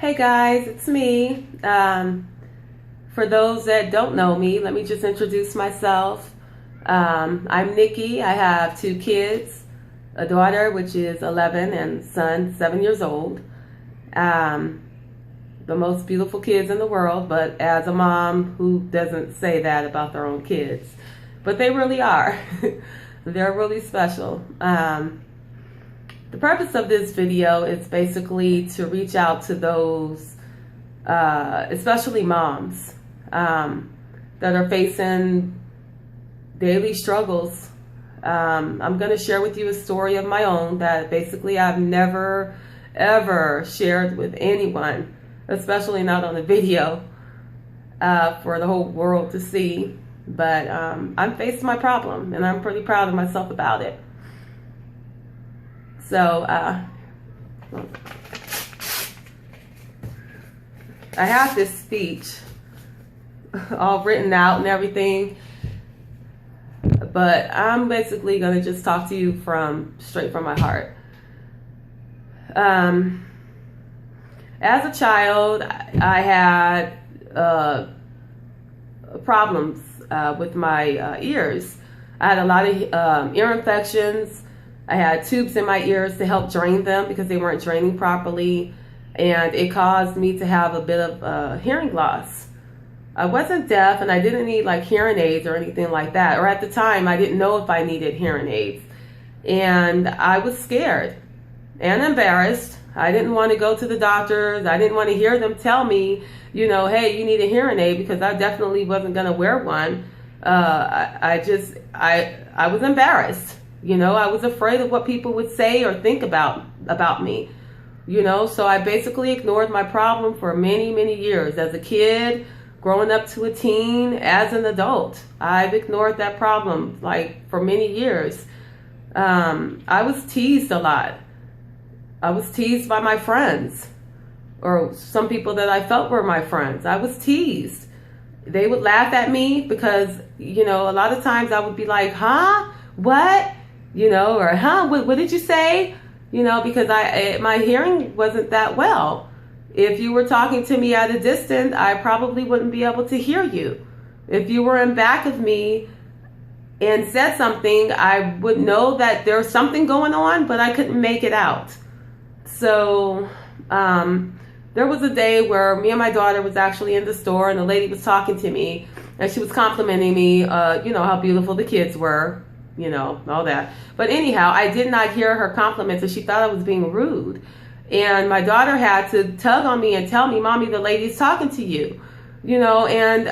Hey guys, it's me. For those that don't know me, let me just introduce myself. I'm Nikki. I have two kids, a daughter which is 11 and son 7 years old. The most beautiful kids in the world, but as a mom, who doesn't say that about their own kids? But they really are. They're really special. The purpose of this video is basically to reach out to those, especially moms, that are facing daily struggles. I'm going to share with you a story of my own that basically I've never, ever shared with anyone, especially not on a video, for the whole world to see. But I'm facing my problem, and I'm pretty proud of myself about it. So, I have this speech all written out and everything, but I'm basically going to just talk to you straight from my heart. As a child, I had problems with my ears. I had a lot of ear infections. I had tubes in my ears to help drain them because they weren't draining properly, and it caused me to have a bit of hearing loss. I wasn't deaf, and I didn't need like hearing aids or anything like that, or at the time I didn't know if I needed hearing aids, and I was scared and embarrassed. I didn't want to go to the doctors. I didn't want to hear them tell me, hey, you need a hearing aid, because I definitely wasn't going to wear one. I was embarrassed. I was afraid of what people would say or think about me, so I basically ignored my problem for many, many years. As a kid, growing up to a teen, as an adult, I've ignored that problem for many years. I was teased a lot. I was teased by my friends, or some people that I felt were my friends. I was teased. They would laugh at me because, a lot of times I would be like, huh? What? Or huh? What did you say? Because my hearing wasn't that well. If you were talking to me at a distance, I probably wouldn't be able to hear you. If you were in back of me and said something, I would know that there's something going on, but I couldn't make it out. So there was a day where me and my daughter was actually in the store, and the lady was talking to me, and she was complimenting me, how beautiful the kids were, all that. But anyhow, I did not hear her compliments, and she thought I was being rude. And my daughter had to tug on me and tell me, Mommy, the lady's talking to you, and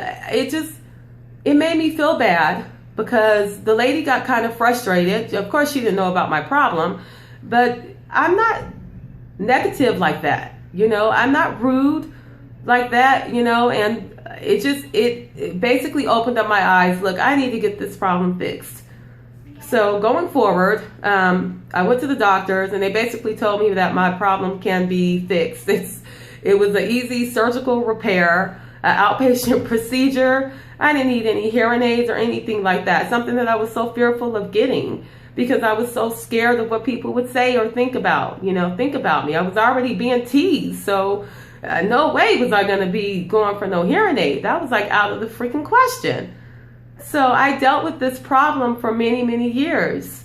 it made me feel bad, because the lady got kind of frustrated. Of course, she didn't know about my problem, but I'm not negative like that. I'm not rude like that, and it basically opened up my eyes. Look, I need to get this problem fixed. So going forward, I went to the doctors, and they basically told me that my problem can be fixed. It was an easy surgical repair, an outpatient procedure. I didn't need any hearing aids or anything like that, something that I was so fearful of getting, because I was so scared of what people would say or think about me. I was already being teased, so no way was I going to be going for no hearing aid. That was out of the freaking question. So I dealt with this problem for many, many years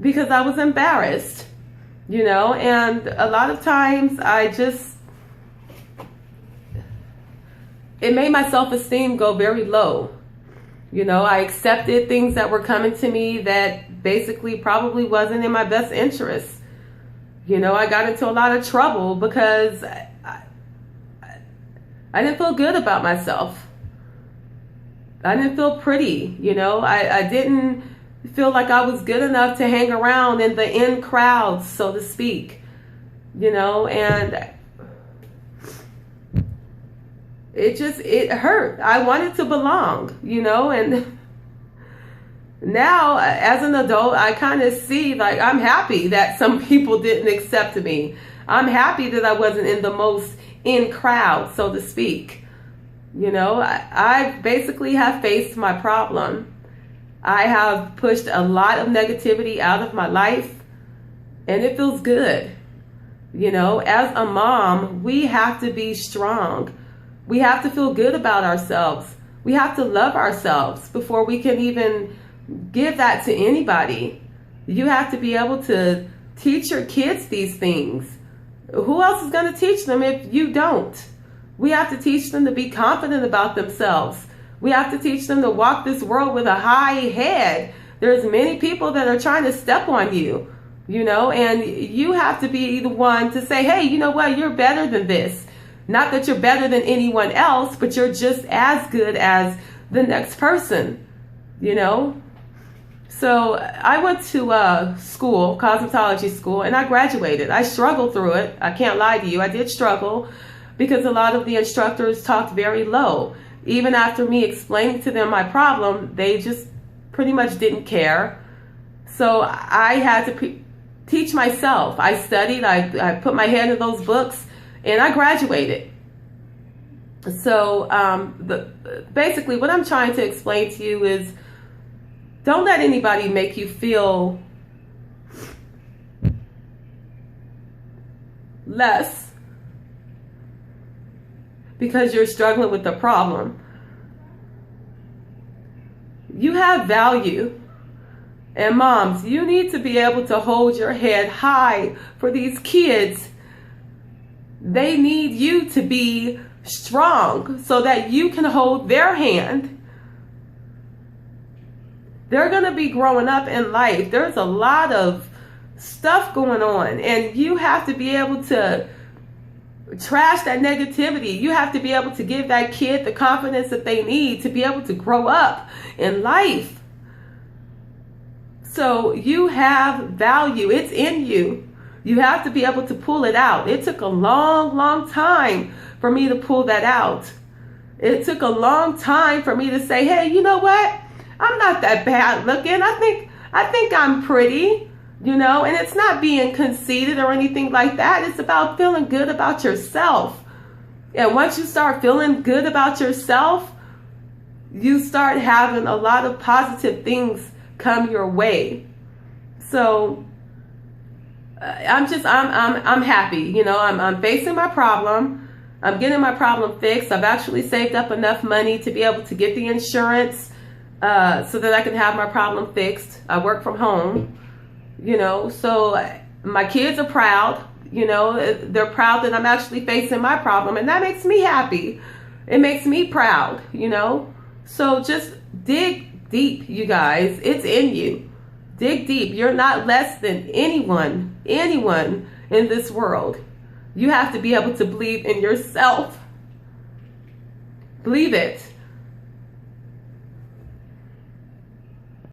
because I was embarrassed, and a lot of times it made my self-esteem go very low. I accepted things that were coming to me that basically probably wasn't in my best interest. I got into a lot of trouble because I didn't feel good about myself. I didn't feel pretty, I didn't feel like I was good enough to hang around in the in crowds, so to speak, and it hurt. I wanted to belong, and now as an adult, I kind of see, I'm happy that some people didn't accept me. I'm happy that I wasn't in the most in crowd, so to speak. I basically have faced my problem. I have pushed a lot of negativity out of my life, and it feels good. You know, as a mom, we have to be strong. We have to feel good about ourselves. We have to love ourselves before we can even give that to anybody. You have to be able to teach your kids these things. Who else is going to teach them if you don't? We have to teach them to be confident about themselves. We have to teach them to walk this world with a high head. There's many people that are trying to step on you, you know, and you have to be the one to say, hey, you know what, you're better than this. Not that you're better than anyone else, but you're just as good as the next person, you know. So I went to school, cosmetology school, and I graduated. I struggled through it. I can't lie to you. I did struggle because a lot of the instructors talked very low. Even after me explaining to them my problem, they just pretty much didn't care. So I had to teach myself. I studied, I put my head in those books, and I graduated. So basically what I'm trying to explain to you is, don't let anybody make you feel less because you're struggling with the problem. You have value. And moms, you need to be able to hold your head high for these kids. They need you to be strong so that you can hold their hand. They're going to be growing up in life. There's a lot of stuff going on, and you have to be able to trash that negativity. You have to be able to give that kid the confidence that they need to be able to grow up in life. So you have value. It's in you. You have to be able to pull it out. It took a long, long time for me to pull that out. It took a long time for me to say, hey, you know what? I'm not that bad looking. I think I'm pretty, you know, and it's not being conceited or anything like that. It's about feeling good about yourself. And once you start feeling good about yourself, you start having a lot of positive things come your way. So I'm happy, you know. I'm facing my problem. I'm getting my problem fixed. I've actually saved up enough money to be able to get the insurance so that I can have my problem fixed. I work from home, you know, so my kids are proud, you know, they're proud that I'm actually facing my problem, and that makes me happy. It makes me proud, you know. So just dig deep, you guys. It's in you. Dig deep. You're not less than anyone in this world. You have to be able to believe in yourself. Believe it.